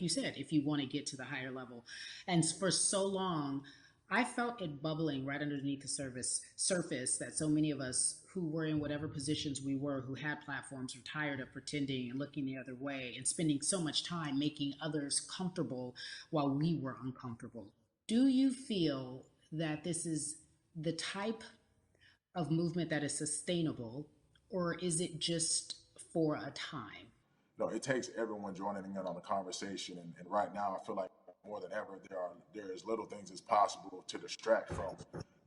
you said, if you want to get to the higher level. And for so long, I felt it bubbling right underneath the surface that so many of us who were in whatever positions we were, who had platforms, were tired of pretending and looking the other way and spending so much time making others comfortable while we were uncomfortable. Do you feel that this is the type of movement that is sustainable, or is it just for a time? No, it takes everyone joining in on the conversation. And right now, I feel like more than ever, there is little things as possible to distract from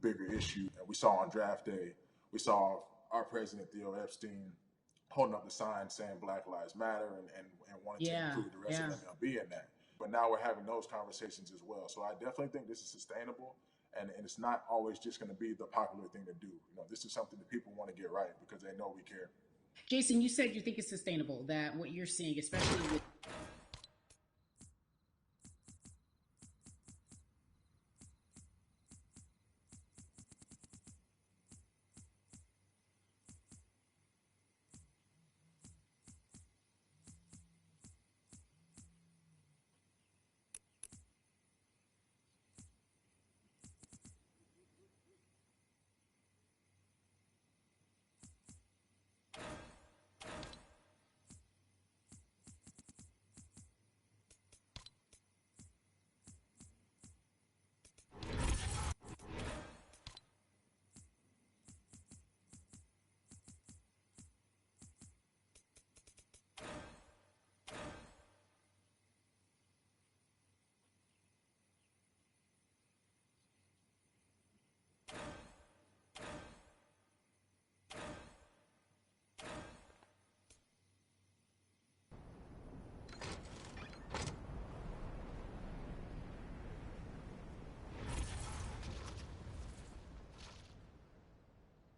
bigger issues. And we saw on draft day, we saw our president Theo Epstein holding up the sign saying Black Lives Matter and wanting to Yeah, include the rest of yeah. MLB in that. But now we're having those conversations as well. So I definitely think this is sustainable. And it's not always just going to be the popular thing to do. This is something that people want to get right because they know we care. Jason, you said you think it's sustainable, that what you're seeing, especially with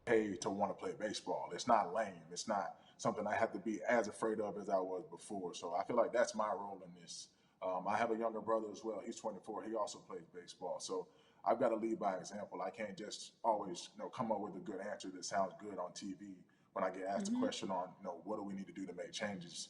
Pay to want to play baseball. It's not lame. It's not something I have to be as afraid of as I was before. So I feel like that's my role in this. I have a younger brother as well. He's 24. He also plays baseball. So I've got to lead by example. I can't just always, come up with a good answer that sounds good on TV when I get asked a mm-hmm. question on, what do we need to do to make changes.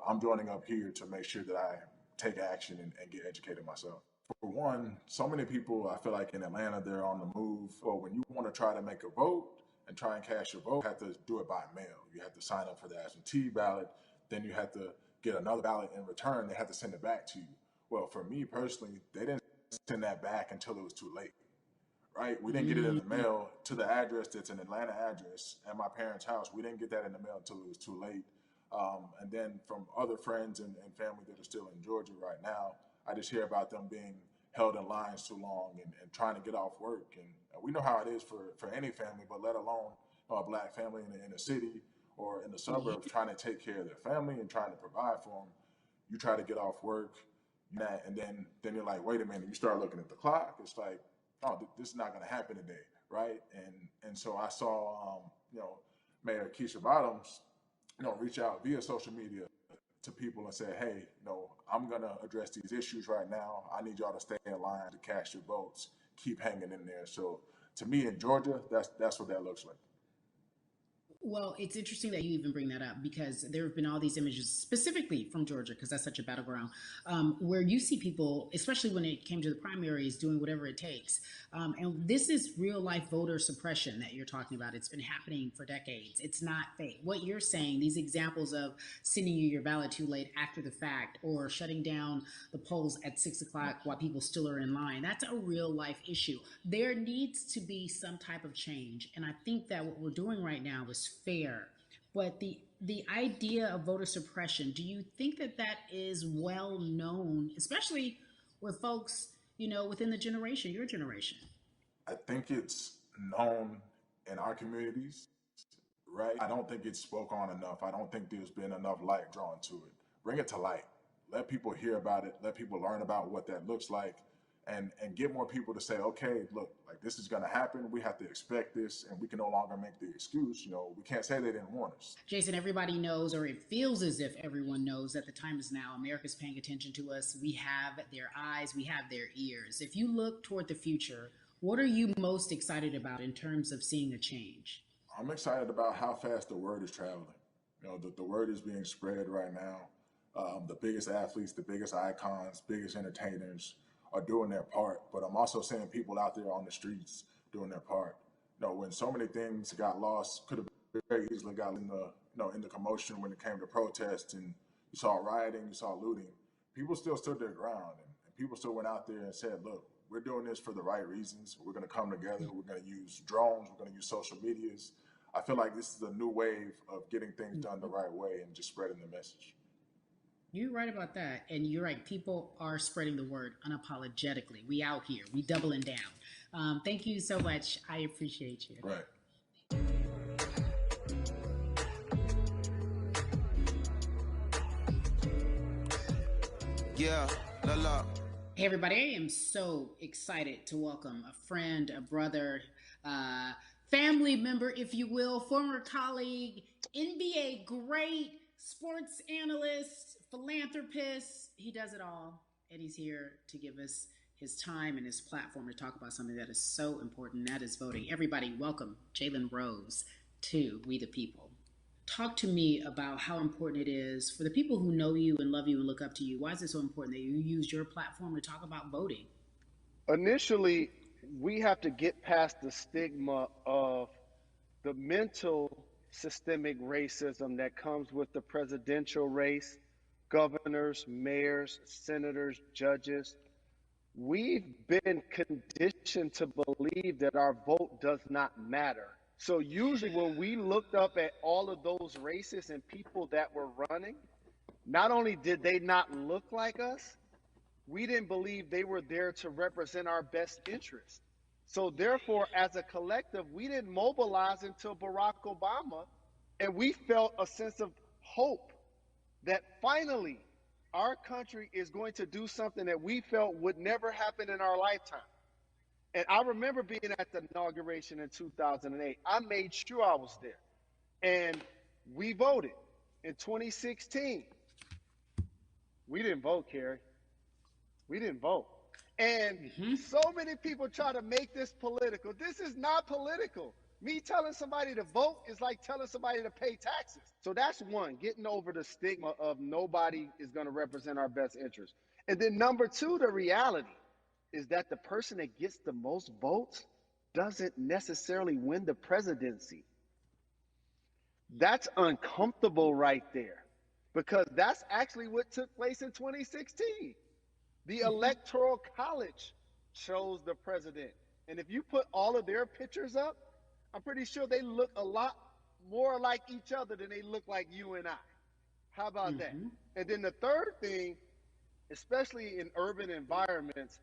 I'm joining up here to make sure that I take action and get educated myself. For one, so many people, I feel like in Atlanta, they're on the move. Or when you want to try to make a vote and try and cast your vote, you have to do it by mail. You have to sign up for the absentee ballot. Then you have to get another ballot in return. They have to send it back to you. Well, for me personally, they didn't send that back until it was too late, right? We didn't get it in the Mm-hmm. mail to the address that's an Atlanta address at my parents' house. We didn't get that in the mail until it was too late. And then from other friends and family that are still in Georgia right now, I just hear about them being held in lines too long and trying to get off work. And we know how it is for any family, but let alone a black family in the city or in the Yeah. suburbs trying to take care of their family and trying to provide for them. You try to get off work, and then you're like, wait a minute. You start looking at the clock. It's like, oh, this is not going to happen today, right? And so I saw, Mayor Keisha Bottoms, reach out via social media to people and say, hey, I'm going to address these issues right now. I need y'all to stay in line to cast your votes. Keep hanging in there. So to me in Georgia, that's what that looks like. Well, it's interesting that you even bring that up because there have been all these images, specifically from Georgia, because that's such a battleground, where you see people, especially when it came to the primaries, doing whatever it takes. And this is real life voter suppression that you're talking about. It's been happening for decades. It's not fake. What you're saying, these examples of sending you your ballot too late after the fact, or shutting down the polls at 6 o'clock while people still are in line, that's a real life issue. There needs to be some type of change. And I think that what we're doing right now is fair. But the idea of voter suppression, do you think that that is well known, especially with folks, within the generation, your generation? I think it's known in our communities, right? I don't think it's spoke on enough. I don't think there's been enough light drawn to it. Bring it to light. Let people hear about it. Let people learn about what that looks like, and get more people to say, okay, look, like this is going to happen. We have to expect this, and we can no longer make the excuse. We can't say they didn't warn us. Jason, everybody knows, or it feels as if everyone knows, that the time is now. America's paying attention to us. We have their eyes, we have their ears. If you look toward the future, what are you most excited about in terms of seeing a change? I'm excited about how fast the word is traveling. The word is being spread right now. The biggest athletes, the biggest icons, biggest entertainers are doing their part. But I'm also seeing people out there on the streets doing their part. When so many things got lost, could have very easily got in the in the commotion when it came to protests, and you saw rioting, you saw looting. People still stood their ground, and people still went out there and said, "Look, we're doing this for the right reasons. We're going to come together. We're going to use drones. We're going to use social medias." I feel like this is a new wave of getting things done the right way and just spreading the message. You're right about that. And you're right. People are spreading the word unapologetically. We out here. We doubling down. Thank you so much. I appreciate you. Right. Yeah, la la. Hey, everybody. I am so excited to welcome a friend, a brother, family member, if you will, former colleague, NBA great, sports analyst, philanthropist. He does it all. And he's here to give us his time and his platform to talk about something that is so important. That is voting. Everybody, welcome Jalen Rose to We the People. Talk to me about how important it is for the people who know you and love you and look up to you. Why is it so important that you use your platform to talk about voting? Initially, we have to get past the stigma of the mental systemic racism that comes with the presidential race, governors, mayors, senators, judges. We've been conditioned to believe that our vote does not matter. So usually when we looked up at all of those races and people that were running, not only did they not look like us, we didn't believe they were there to represent our best interests. So therefore, as a collective, we didn't mobilize until Barack Obama, and we felt a sense of hope that finally our country is going to do something that we felt would never happen in our lifetime. And I remember being at the inauguration in 2008. I made sure I was there. And we voted. In 2016, we didn't vote, Carrie. We didn't vote. And so many people try to make this political. This is not political. Me telling somebody to vote is like telling somebody to pay taxes. So that's one, getting over the stigma of nobody is going to represent our best interest. And then number two, the reality is that the person that gets the most votes doesn't necessarily win the presidency. That's uncomfortable right there, because that's actually what took place in 2016. The Electoral College chose the president. And if you put all of their pictures up, I'm pretty sure they look a lot more like each other than they look like you and I. How about that? And then the third thing, especially in urban environments,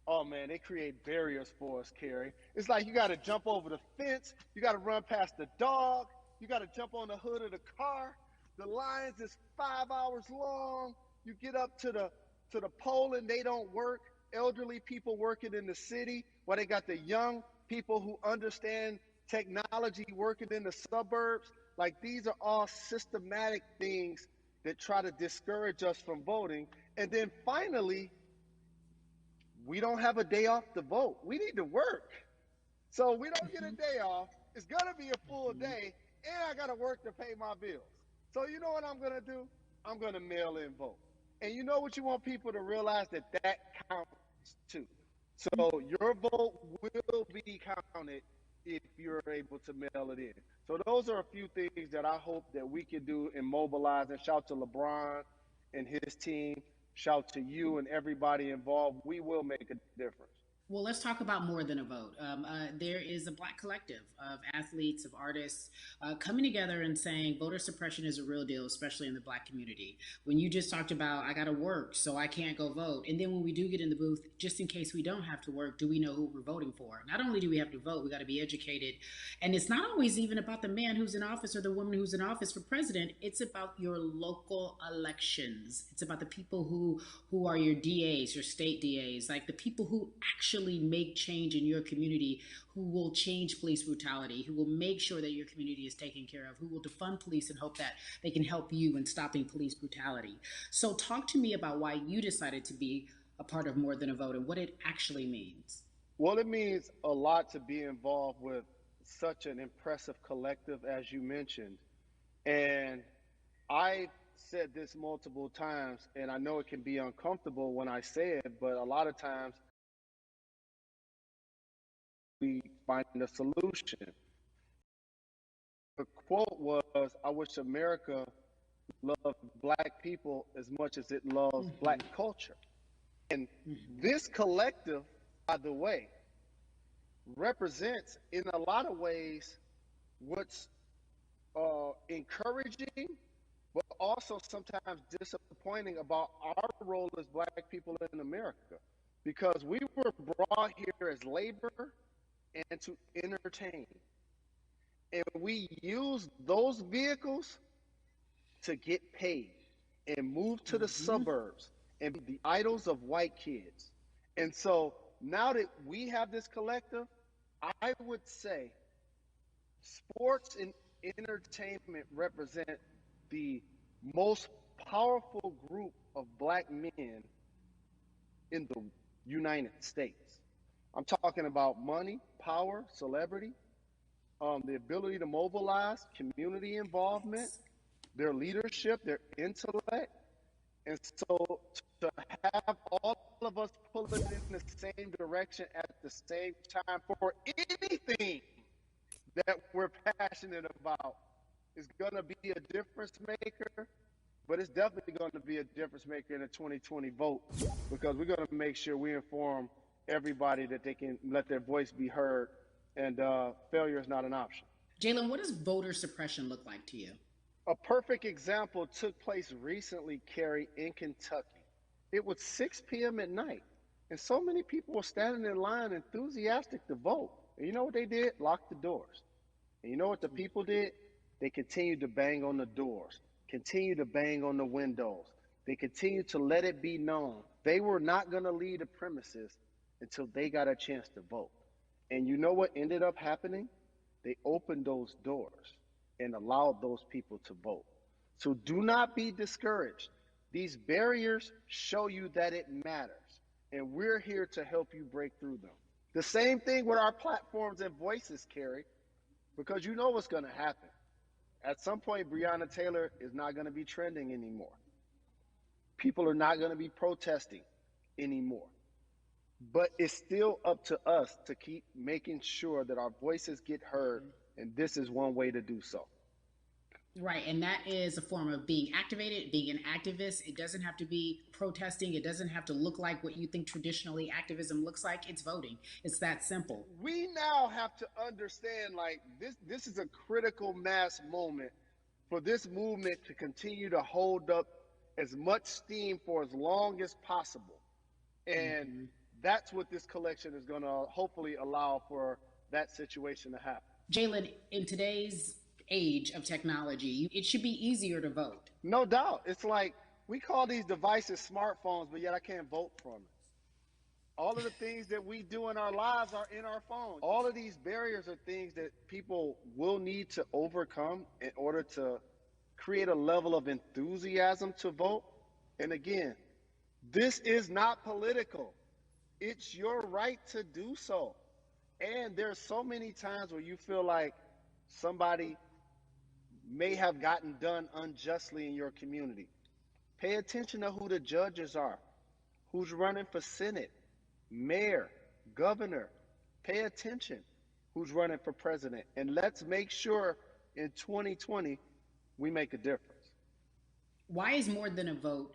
oh man, they create barriers for us, Carrie. It's like you got to jump over the fence, you got to run past the dog, you got to jump on the hood of the car. The lines is 5 hours long. You get up to the poll and they don't work. Elderly people working in the city, while they got the young people who understand technology working in the suburbs. Like, these are all systematic things that try to discourage us from voting. And then finally, we don't have a day off to vote. We need to work. So we don't get a day off. It's going to be a full day, and I got to work to pay my bills. So you know what I'm going to do? I'm going to mail in vote. And you know what you want people to realize? That counts too. So your vote will be counted if you're able to mail it in. So those are a few things that I hope that we can do and mobilize. And shout to LeBron and his team. Shout to you and everybody involved. We will make a difference. Well, let's talk about more than a vote. There is a Black collective of athletes, of artists coming together and saying voter suppression is a real deal, especially in the Black community. When you just talked about, I got to work, so I can't go vote. And then when we do get in the booth, just in case we don't have to work, do we know who we're voting for? Not only do we have to vote, we got to be educated. And it's not always even about the man who's in office or the woman who's in office for president. It's about your local elections. It's about the people who are your DAs, your state DAs, like the people who actually make change in your community, who will change police brutality, who will make sure that your community is taken care of, who will defund police and hope that they can help you in stopping police brutality. So talk to me about why you decided to be a part of More Than a Vote and what it actually means. Well, it means a lot to be involved with such an impressive collective, as you mentioned. And I said this multiple times, and I know it can be uncomfortable when I say it, but a lot of times we find a solution. The quote was, I wish America loved black people as much as it loves black culture. And this collective, by the way, represents in a lot of ways what's encouraging, but also sometimes disappointing about our role as black people in America. Because we were brought here as labor and to entertain. And we use those vehicles to get paid and move to the suburbs and be the idols of white kids. And so now that we have this collective, I would say sports and entertainment represent the most powerful group of black men in the United States. I'm talking about money, power, celebrity, the ability to mobilize, community involvement, Yes. their leadership, their intellect. And so to have all of us pulling in the same direction at the same time for anything that we're passionate about is going to be a difference maker, but it's definitely going to be a difference maker in the 2020 vote because we're going to make sure we inform everybody that they can let their voice be heard, and failure is not an option. Jalen, what does voter suppression look like to you? A perfect example took place recently, Carrie, in Kentucky. It was 6 p.m. at night, and so many people were standing in line enthusiastic to vote. And you know what they did? Locked the doors. And you know what the people did? They continued to bang on the doors, continued to bang on the windows. They continued to let it be known they were not going to leave the premises until they got a chance to vote. And you know what ended up happening? They opened those doors and allowed those people to vote. So do not be discouraged. These barriers show you that it matters, and we're here to help you break through them. The same thing with our platforms and voices, Carrie, because you know what's going to happen. At some point, Breonna Taylor is not going to be trending anymore. People are not going to be protesting anymore. But it's still up to us to keep making sure that our voices get heard, and this is one way to do so. Right, and that is a form of being activated, being an activist. It doesn't have to be protesting. It doesn't have to look like what you think traditionally activism looks like. It's voting. It's that simple. We now have to understand, like, this is a critical mass moment for this movement to continue to hold up as much steam for as long as possible. And that's what this collection is going to hopefully allow for that situation to happen. Jalen, in today's age of technology, it should be easier to vote. No doubt. It's like we call these devices smartphones, but yet I can't vote from it. All of the things that we do in our lives are in our phone. All of these barriers are things that people will need to overcome in order to create a level of enthusiasm to vote. And again, this is not political. It's your right to do so. And there's so many times where you feel like somebody may have gotten done unjustly in your community. Pay attention to who the judges are, who's running for Senate, mayor, governor. Pay attention who's running for president. And let's make sure in 2020 we make a difference. Why is more than a vote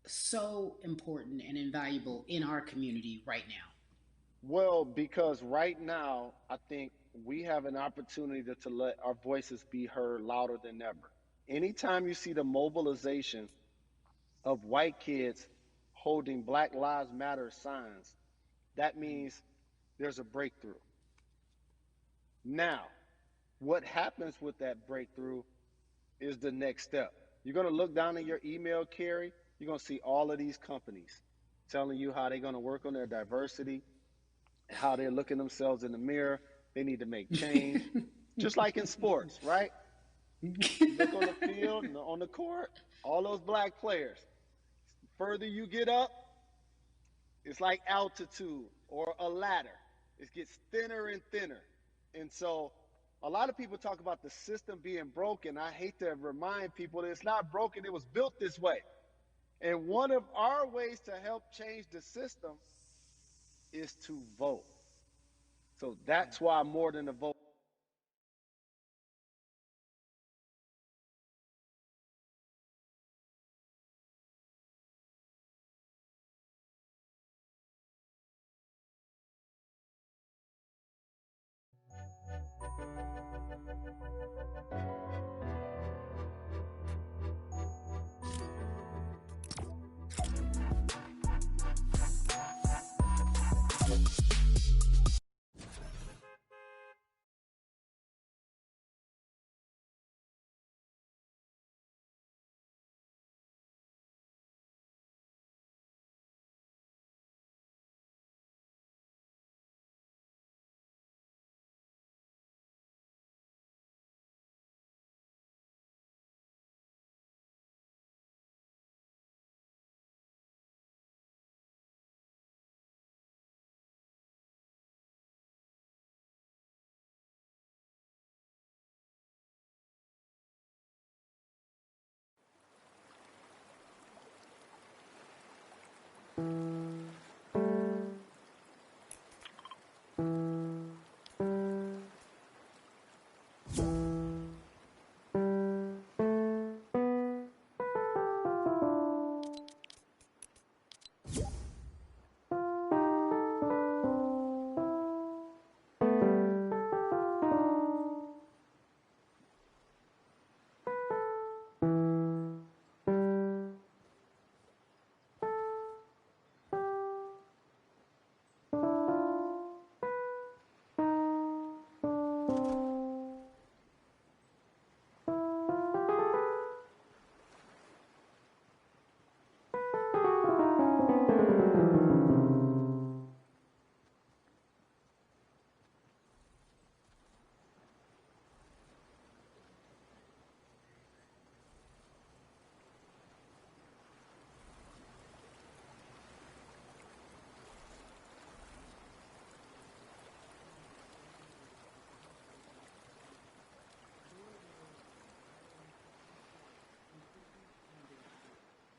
so important and invaluable in our community right now? Well, because right now, I think we have an opportunity to let our voices be heard louder than ever. Anytime you see the mobilization of white kids holding Black Lives Matter signs, that means there's a breakthrough. Now, what happens with that breakthrough is the next step. You're going to look down in your email, Carrie. You're going to see all of these companies telling you how they're going to work on their diversity, how they're looking themselves in the mirror. They need to make change, just like in sports, right? Look on the field and on the court, all those black players. The further you get up, it's like altitude or a ladder. It gets thinner and thinner. And so A lot of people talk about the system being broken. I hate to remind people that it's not broken, it was built this way. And one of our ways to help change the system is to vote. So that's why more than a vote.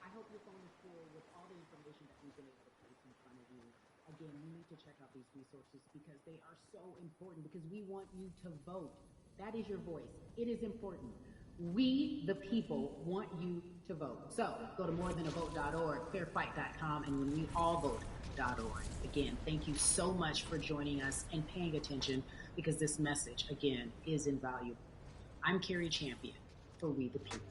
I hope your phone is full with all the information that we've been able to place in front of you. Again, you need to check out these resources because they are so important because we want you to vote. That is your voice. It is important. We, the people, want you to vote. So go to morethanavote.org, fairfight.com, and when we all vote.org. Again, thank you so much for joining us and paying attention because this message, again, is invaluable. I'm Carrie Champion for We the People.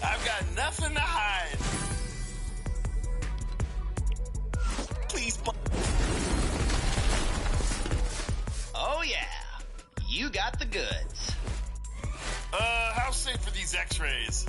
I've got nothing to hide. Please. Oh, yeah. You got the goods. How safe are these x-rays?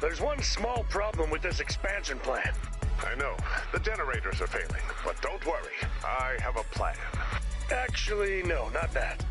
There's one small problem with this expansion plan. I know. The generators are failing, but don't worry. I have a plan. Actually, no, not that.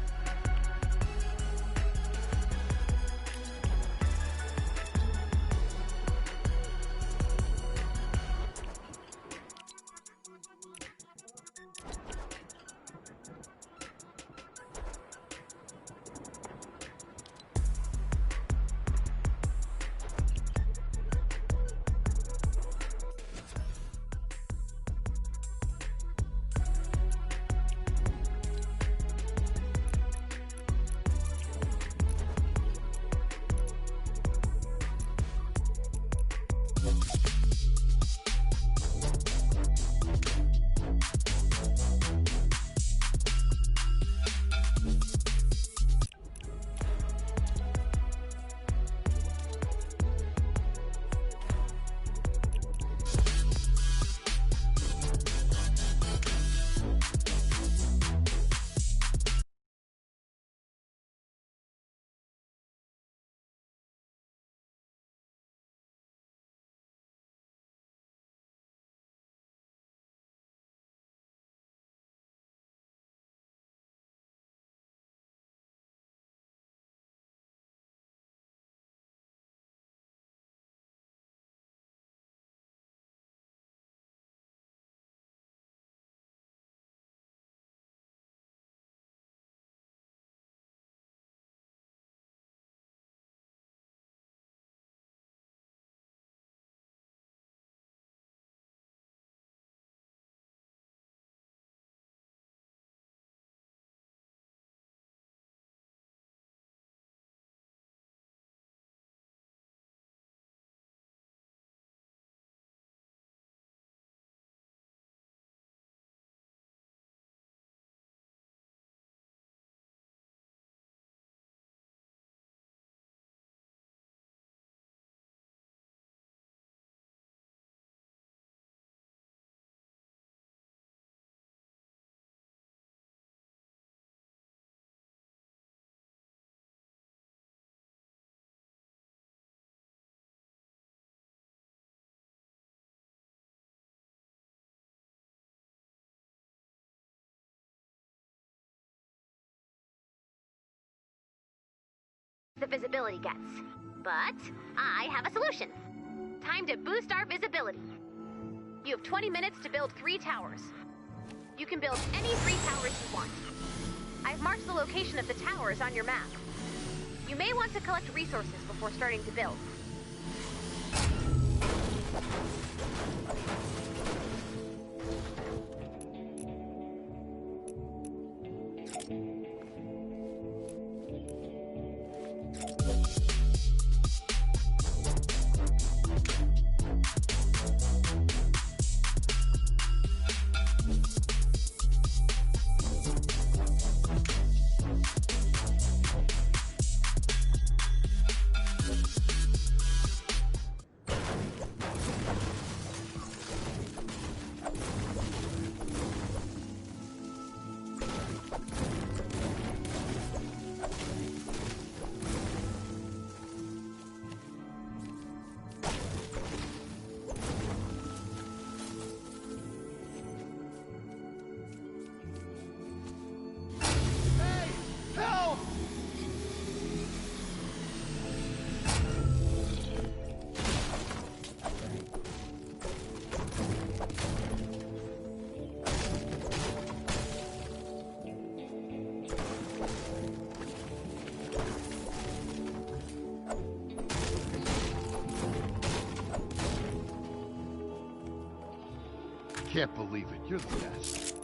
The visibility gets. But I have a solution. Time to boost our visibility. You have 20 minutes to build 3 towers. You can build any 3 towers you want. I've marked the location of the towers on your map. You may want to collect resources before starting to build. Can't believe it. You're the best.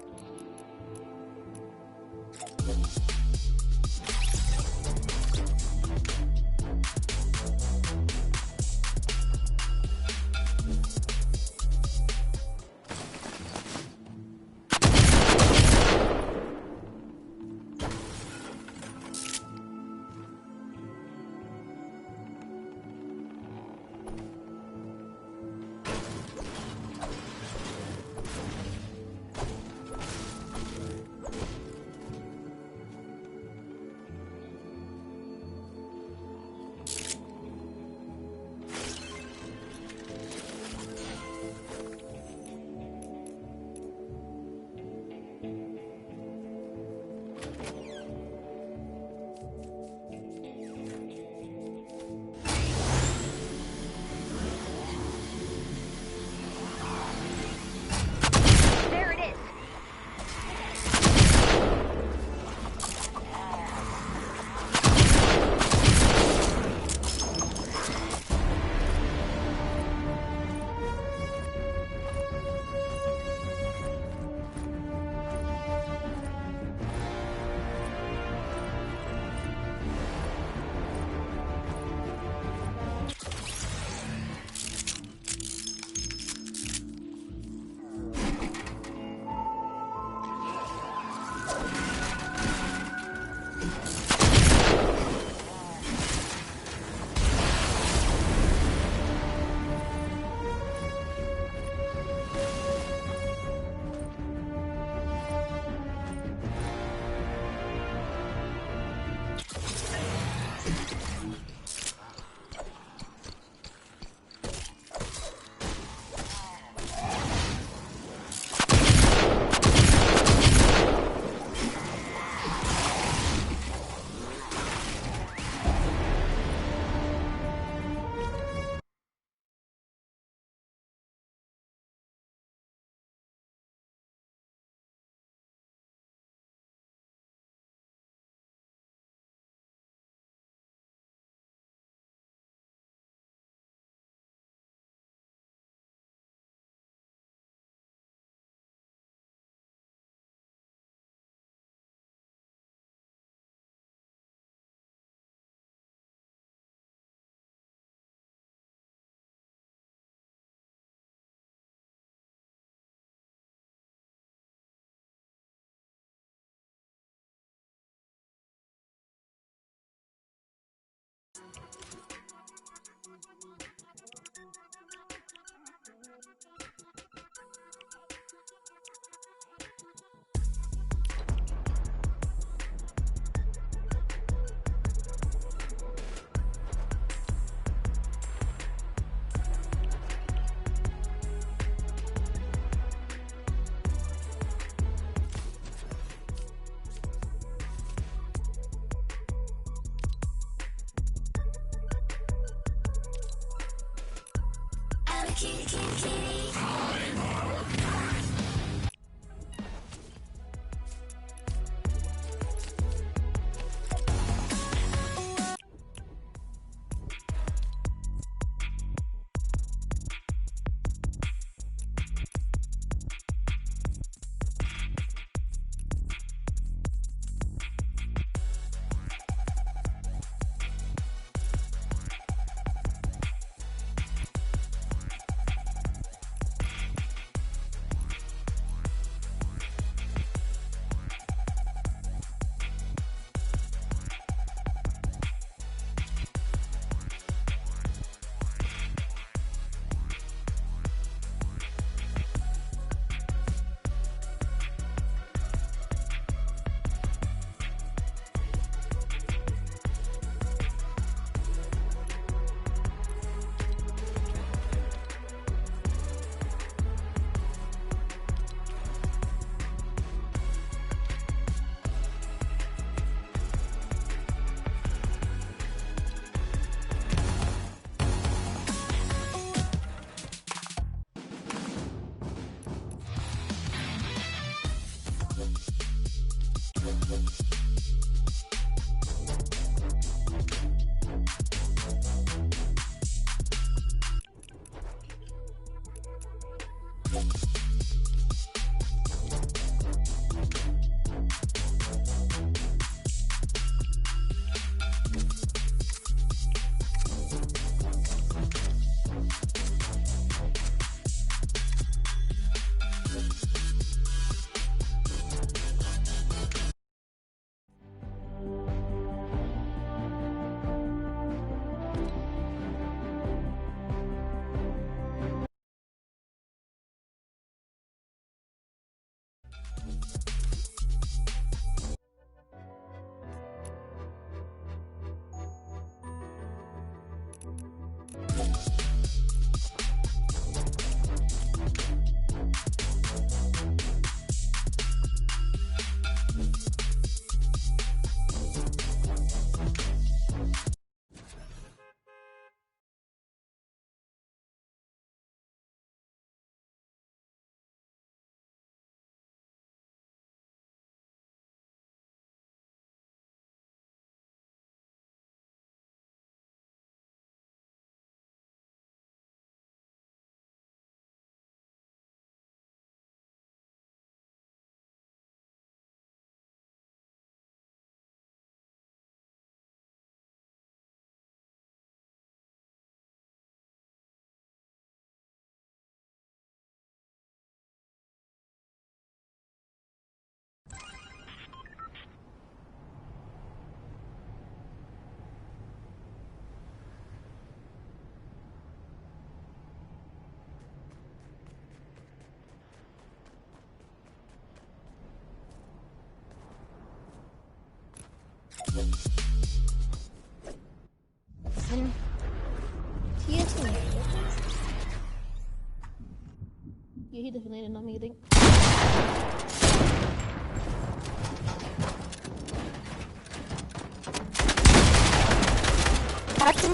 Yeah, he definitely landed on me, I think.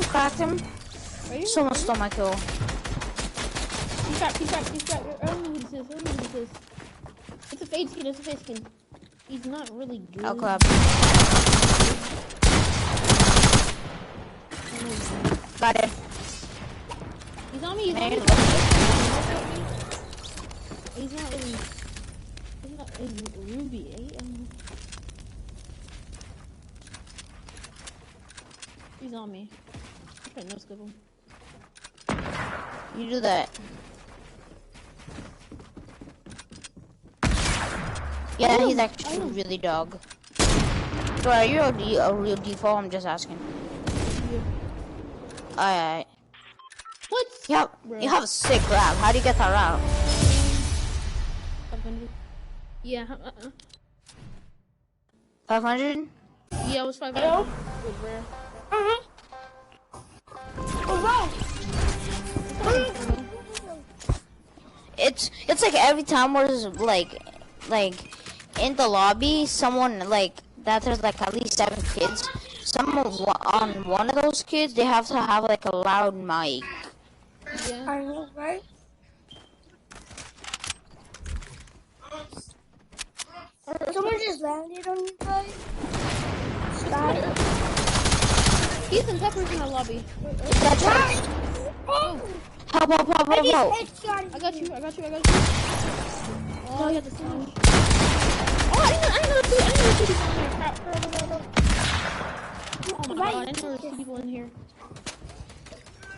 Cracked him. Someone stole my kill. He's trapped. I don't know who this is. It's a fade skin. He's not really good. I'll clap. Got it. He's on me. He's not really Ruby, eh? He's on me. I'm trying to no-scope him. You do that. Yeah, he's actually really dog. So are you a real default? I'm just asking. Yeah. Alright. What? You have a sick rap. How do you get that route? 500. Yeah. 500? Yeah, it was 500. It was rare. It's like every time there's like in the lobby, someone there's like at least 7 kids. Someone on one of those kids, they have to have like a loud mic. Yeah. I know, right? Someone just landed on you guys. Sky. He's in peppers in our lobby. Oh! Help. I got you. Oh, you have the smash. Oh, I didn't know there were 2 people in here. Crap. Oh my god, I didn't know there were 2 people in here.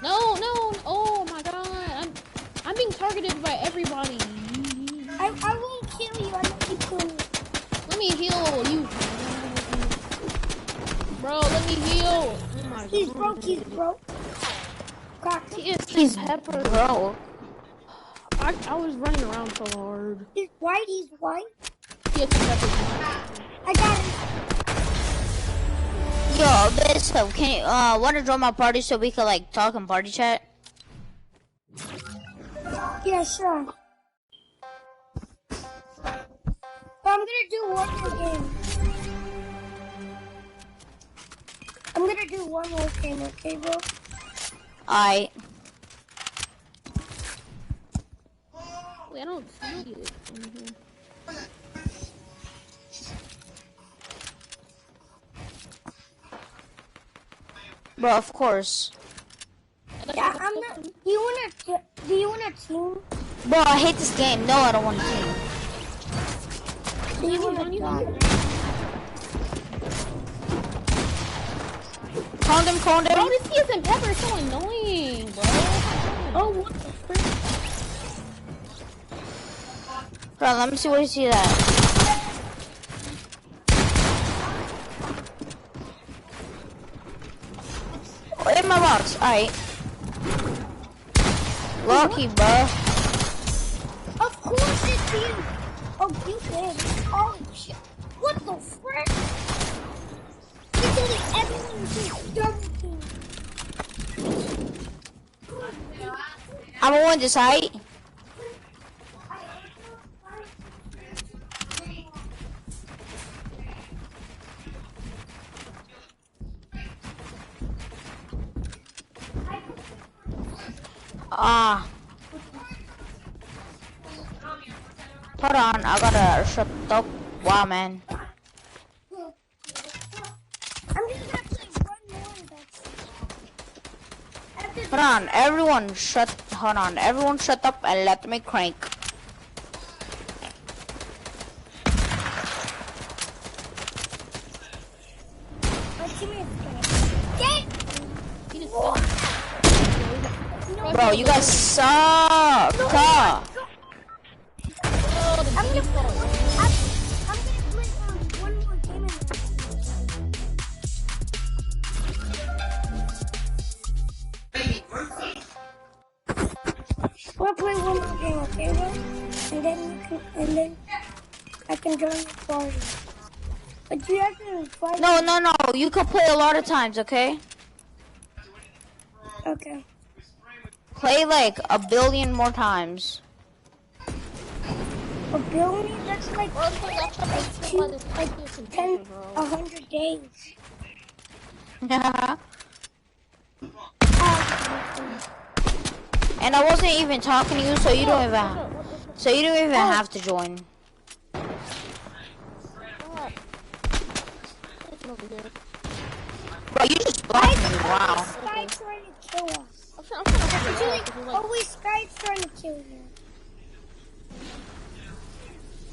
No. Oh my god. I'm being targeted by everybody. I won't kill you. I let you kill me. Let me heal you. Bro, let me heal. Oh my He's god. broke. He's pepper. Bro. I was running around so hard. He's white. Yes, pepper. I got him. Yo, Bishop, can you wanna join my party so we can like talk in party chat? Yeah, sure. But I'm gonna do one more game. Okay, bro? Alright. Wait, I don't see it in here. Bro, of course. Yeah, I'm not. Do you want a team? Bro, I hate this game. No, I don't want a team. Do you want to die? Condom. Bro, this TSM pepper is so annoying, bro. Oh, what the frick? Bro, let me see where you see that. Oh, in my box. Alright. Lucky, bro. Of course it's you. Oh, you did. Oh, shit. What the frick? Literally everyone is just double team. I'm gonna win this, alright? Hold on, I gotta shut up. Wow, man. I'm just gonna play one more and that's it. Hold on, everyone shut up and let me crank. My teammate's gonna get. Bro, you guys suck. I'm gonna play one more game. We'll play one more game, okay, bro? And then I can join the party. But you have to fight. No. You can play a lot of times, okay? Okay. Play like a billion more times. A billion? That's like 100 days. And I wasn't even talking to you, so you don't even have to join. Bro, you just blocked me. Wow. Sky's trying to kill us. Always Sky's trying to kill you.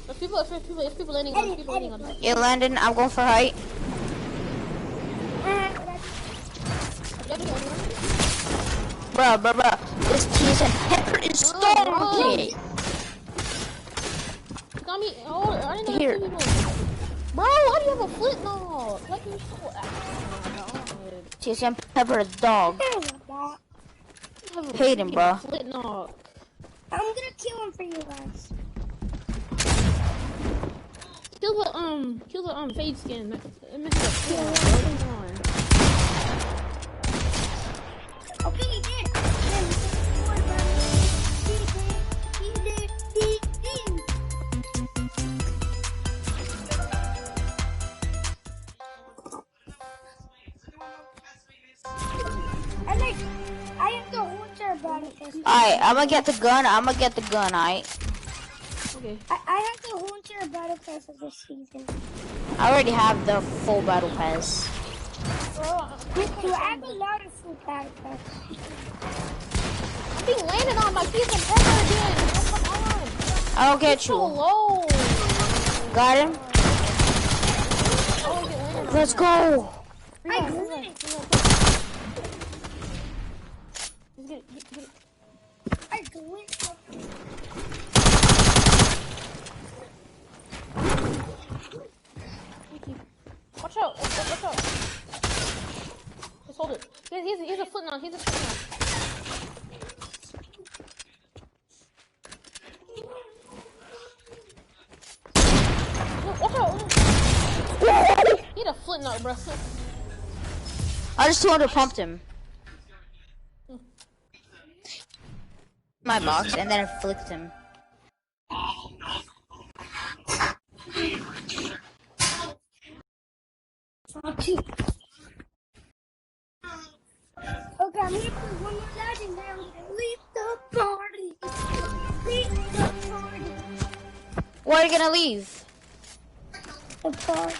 There's people landing on us. Yeah, Landon, I'm going for height. Bro. This cheese and pepper is stormy. Got me. Oh, I didn't know Here. Bro, how do you have a flint knob? Like you're so. Cheese and pepper is dog. Hate him, bro. Flint knob. I'm gonna kill him for you guys. Kill the fade skin. Okay, he did. He did. I have the wheelchair battle test. Alright, I'm gonna get the gun. Alright. Okay. I have the whole entire battle pass of this season. I already have the full battle pass. I have a lot of full battle pass. I'm being landed on by Keith and Pepper again. Oh, come on. I don't get He's you. so low. Got him. Let's go. I got it. Get it. I got it. Watch out. Watch out. Just hold it. He's a foot now. Watch out. He had a flint knot, bro. I just 200 pumped him. My box and then I flicked him. Okay, I'm here for one more lad and then I'm gonna leave the party. Leave the party. Where are you gonna leave? The party.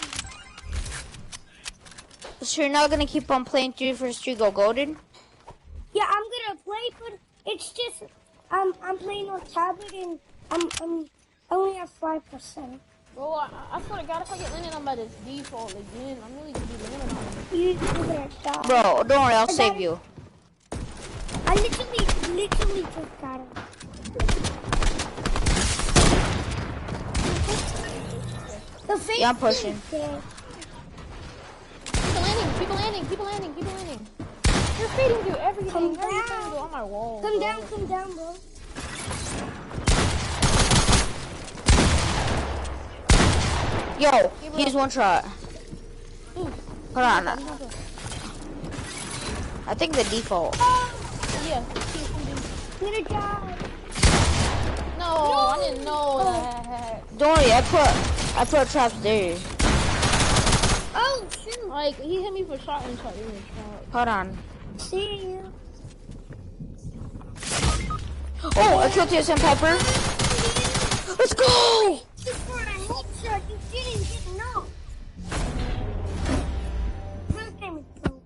So you're not gonna keep on playing 3 vs 3 Go Golden? Yeah, I'm gonna play, but it's just I'm playing on tablet and I only have 5%. Bro, I swear to God, if I get landed on by this default again, I'm really gonna be landed on. You're gonna die. Bro, don't worry, I'll save you. I literally just got him. The face. Yeah, I'm pushing. Keep landing. You're fading through everything. Come down. On my wall. Come down, bro. Yo, he's one shot. Ooh. Hold on. I think the default. Yeah. I'm gonna die. No, I didn't know that. Don't worry, I put traps there. Oh shoot! Like he hit me for shot and shot. Hold on. See you. Oh, I killed TSM Pepper. Let's go! Just for a headshot, you didn't get knocked. First time is broke.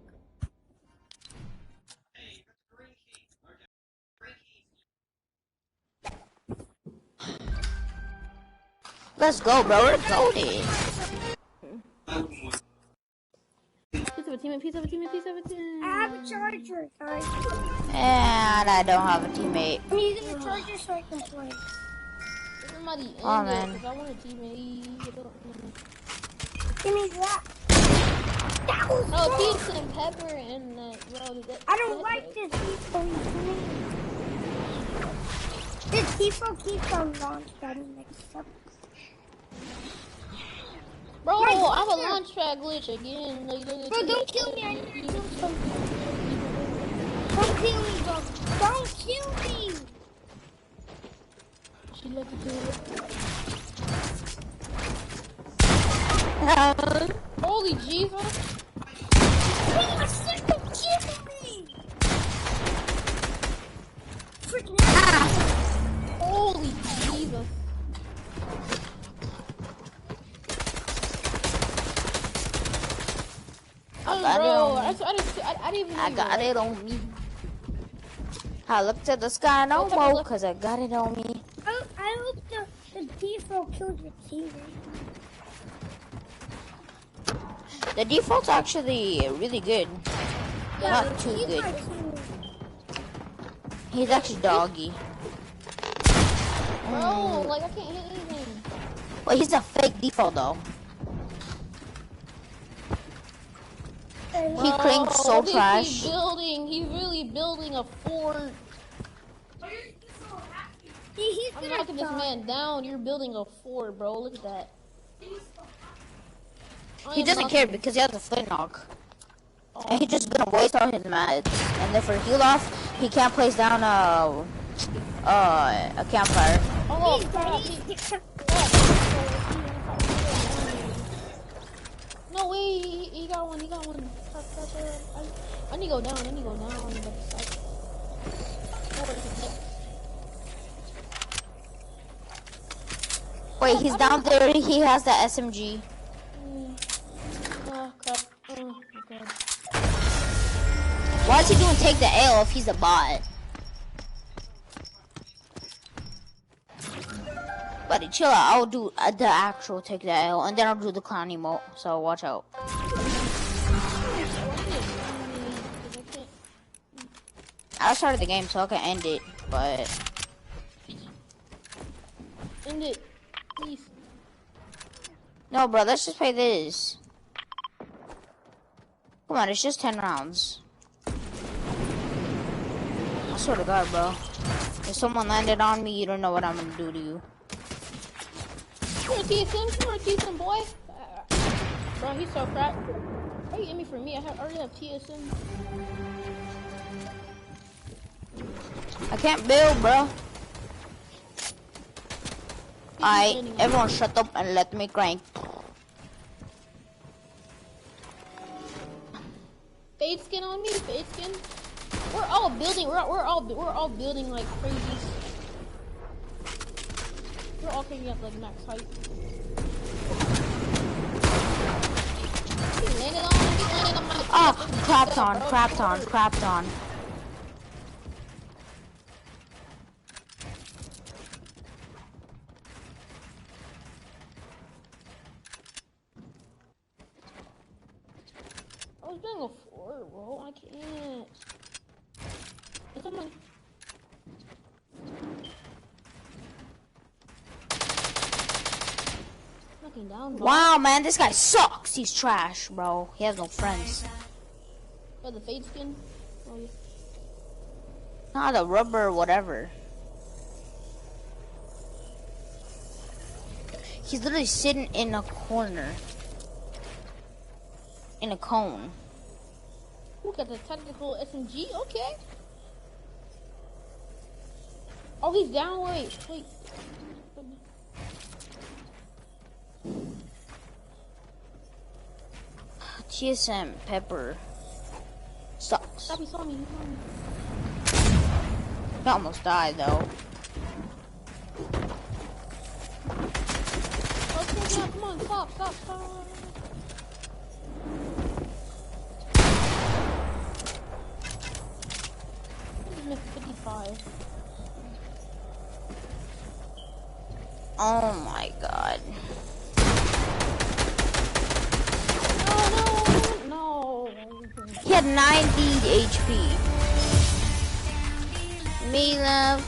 Let's go, bro. We're golden. Piece of a teammate. I have a charger, guys. And I don't have a teammate. I'm using the charger so I can play. Somebody in Oh, there, man. 'cause I want a teammate. Give me that. That was No, wrong. pizza and pepper and bro. I don't like this default. This default keeps on launching mixed up. Bro, Right, I have a here. launch pad glitch again. Bro, don't kill me. I need to do something. Don't kill me, bro. Don't kill me. She lucky to Holy Jesus. Bro, stop killing me. Freaking Holy Jesus. I didn't even I got it on me. I looked at the sky no more because I got it on me. I hope the default killed your teammate. The default's actually really good. Yeah, Not too he's good. my teammate. He's actually doggy. Bro, like I can't hit anything. Well, he's a fake default though. He clings so trash. He's really building a fort. I'm knocking this man down. You're building a fort, bro. Look at that. He doesn't care because he has a flint knock. And he's just gonna waste all his mats. And then for heal off, he can't place down a campfire. Oh, no way, he got one. I need to go down. Wait, he's down there. He has the SMG. Oh crap. Oh my god. Why is he doing take the L if he's a bot? Buddy, chill out. I'll do the actual take the L, and then I'll do the clown emote. So watch out. I started the game, so I can end it, but End it, please. no, bro. Let's just play this. Come on, it's just 10 rounds. I swear to God, bro. If someone landed on me, you don't know what I'm gonna do to you. Come on, TSM. Come on, TSM, boy. Bro, he's so crap. Why are you aiming for me? I already have TSM. I can't build, bro. Alright, everyone shut up and let me crank. Fade skin on me, fade skin. We're all building. We're all building like crazy. We're all crazy at like max height. He landed on my. Oh, crapped on, crapped on, crapped on. I was doing a 4, bro. I can't. It's on my. Down, wow, man, this guy sucks. He's trash, bro. He has no friends. Oh, the fade skin? Oh, yeah. Not a rubber or whatever. He's literally sitting in a corner. In a cone. Look at the tactical SMG. Okay. Oh, he's down. Wait. TSM Pepper sucks. Stop, he saw me. He almost died though. Okay, yeah, come on, stop. He's missed 55. Oh my god. No. He had 90 HP. Me love.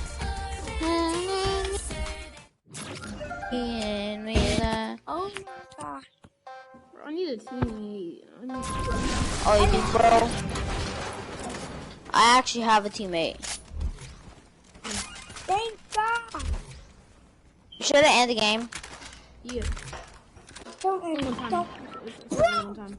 Me love. Oh my god. I need a teammate. Oh, you do, bro? I actually have a teammate. Thank God. You should have ended the game. Yeah. Don't end it. Don't. One time.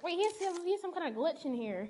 Wait, he has some kind of glitch in here.